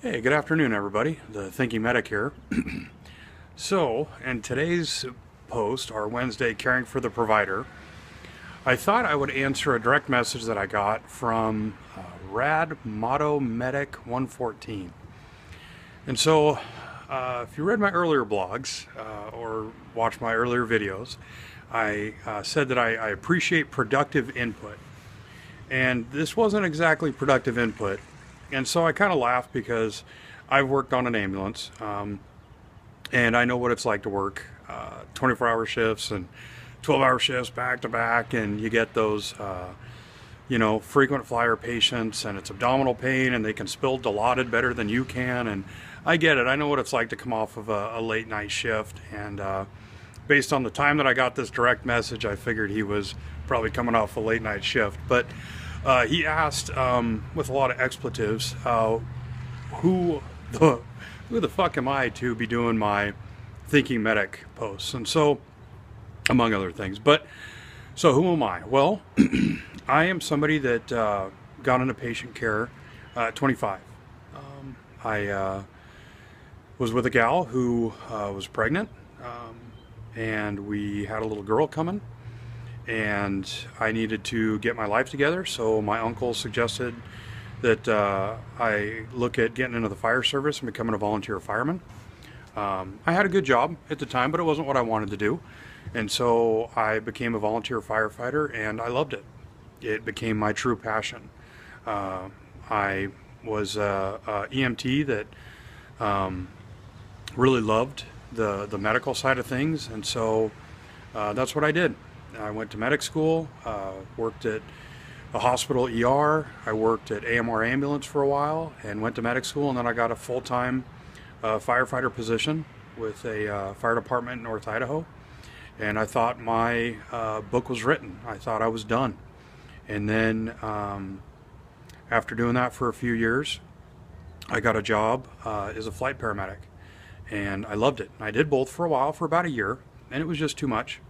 Hey, good afternoon, everybody. The Thinking Medic here. So, in today's post, our Wednesday Caring for the Provider, I thought I would answer a direct message that I got from Rad Motto Medic 114. And so, if you read my earlier blogs or watched my earlier videos, I said that I appreciate productive input. And this wasn't exactly productive input. And so I kind of laughed because I've worked on an ambulance, and I know what it's like to work 24-hour shifts and 12-hour shifts back to back, and you get those, frequent flyer patients, and it's abdominal pain, and they can spill Dilaudid better than you can. And I get it. I know what it's like to come off of a late night shift, and based on the time that I got this direct message, I figured he was probably coming off a late night shift. But he asked, with a lot of expletives, who the fuck am I to be doing my Thinking Medic posts? And so, among other things. But so who am I? Well, I am somebody that got into patient care at 25. I was with a gal who was pregnant, and we had a little girl coming, and I needed to get my life together. So my uncle suggested that I look at getting into the fire service and becoming a volunteer fireman. I had a good job at the time, but it wasn't what I wanted to do. And so I became a volunteer firefighter, and I loved it. It became my true passion. I was a EMT that really loved the medical side of things, and so that's what I did. I went to medic school, worked at a hospital ER. I worked at AMR ambulance for a while and went to medic school, and then I got a full-time firefighter position with a fire department in North Idaho. And I thought my book was written. I thought I was done. And then after doing that for a few years, I got a job as a flight paramedic, and I loved it. I did both for a while, for about a year, and it was just too much.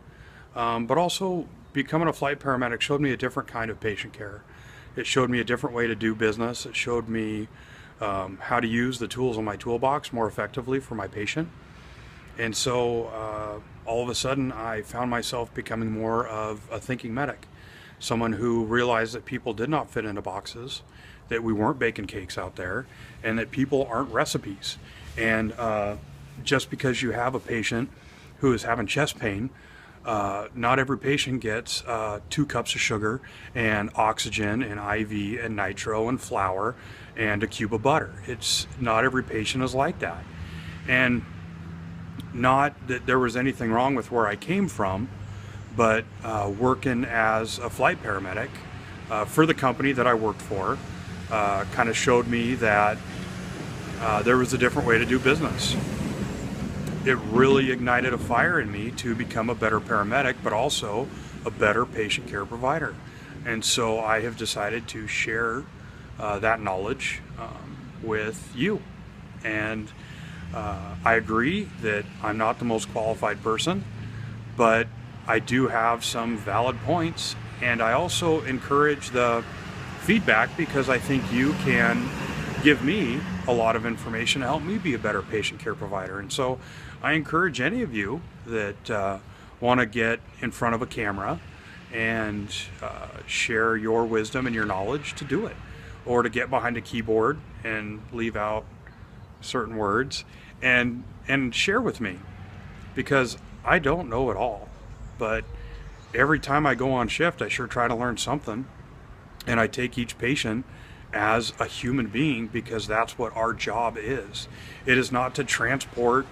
But also, becoming a flight paramedic showed me a different kind of patient care. It showed me a different way to do business. It showed me how to use the tools in my toolbox more effectively for my patient. And so all of a sudden, I found myself becoming more of a thinking medic, someone who realized that people did not fit into boxes, that we weren't baking cakes out there, and that people aren't recipes. And just because you have a patient who is having chest pain, not every patient gets 2 cups of sugar and oxygen and IV and nitro and flour and a cube of butter. It's not every patient is like that. And not that there was anything wrong with where I came from, but working as a flight paramedic for the company that I worked for kind of showed me that there was a different way to do business. It really ignited a fire in me to become a better paramedic, but also a better patient care provider. And so I have decided to share that knowledge with you. And I agree that I'm not the most qualified person, but I do have some valid points. And I also encourage the feedback because I think you can give me a lot of information to help me be a better patient care provider. And so I encourage any of you that want to get in front of a camera and share your wisdom and your knowledge to do it, or to get behind a keyboard and leave out certain words and share with me, because I don't know it all, but every time I go on shift, I sure try to learn something, and I take each patient as a human being, because that's what our job is. It is not to transport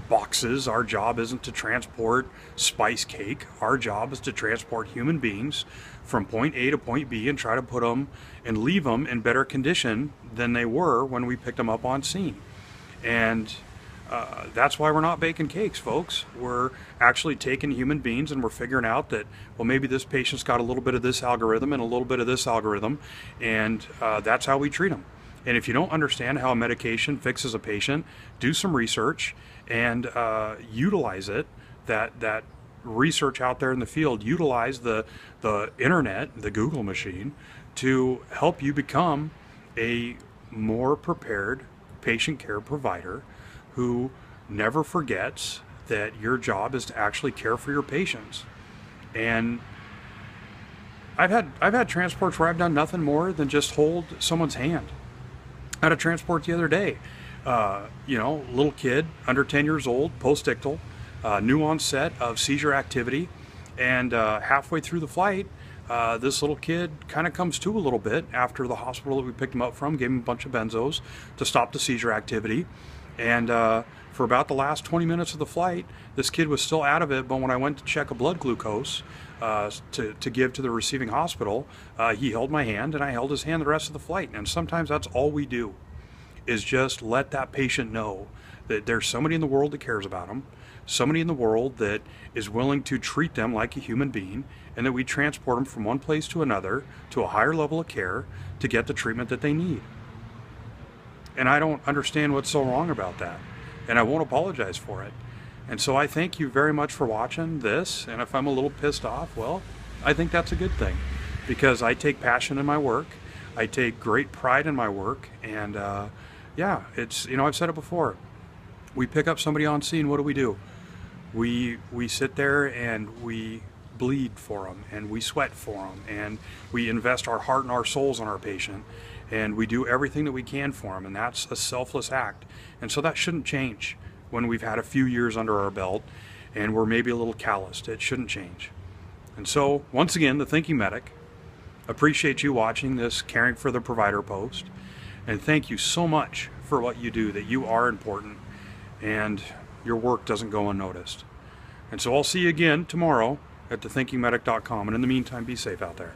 boxes. Our job isn't to transport spice cake. Our job is to transport human beings from point A to point B and try to put them and leave them in better condition than they were when we picked them up on scene. And that's why we're not baking cakes, folks. We're actually taking human beings and we're figuring out that, well, maybe this patient's got a little bit of this algorithm and a little bit of this algorithm, and that's how we treat them. And if you don't understand how a medication fixes a patient, do some research and utilize it. That research out there in the field, utilize the internet, the Google machine, to help you become a more prepared patient care provider who never forgets that your job is to actually care for your patients. And I've had transports where I've done nothing more than just hold someone's hand. I had a transport the other day. Little kid, under 10 years old, post-ictal, new onset of seizure activity, and halfway through the flight, this little kid kind of comes to a little bit after the hospital that we picked him up from gave him a bunch of benzos to stop the seizure activity. And for about the last 20 minutes of the flight, this kid was still out of it, but when I went to check a blood glucose to give to the receiving hospital, he held my hand and I held his hand the rest of the flight. And sometimes that's all we do, is just let that patient know that there's somebody in the world that cares about them, somebody in the world that is willing to treat them like a human being, and that we transport them from one place to another to a higher level of care to get the treatment that they need. And I don't understand what's so wrong about that, and I won't apologize for it. And so I thank you very much for watching this, and if I'm a little pissed off, well, I think that's a good thing, because I take passion in my work, I take great pride in my work, and it's, I've said it before, we pick up somebody on scene, what do? We sit there and we bleed for them, and we sweat for them, and we invest our heart and our souls on our patient, and we do everything that we can for them, and that's a selfless act. And so that shouldn't change when we've had a few years under our belt and we're maybe a little calloused. It shouldn't change. And so, once again, the Thinking Medic, appreciate you watching this Caring for the Provider post, and thank you so much for what you do, that you are important and your work doesn't go unnoticed. And so I'll see you again tomorrow at thethinkingmedic.com, and in the meantime, be safe out there.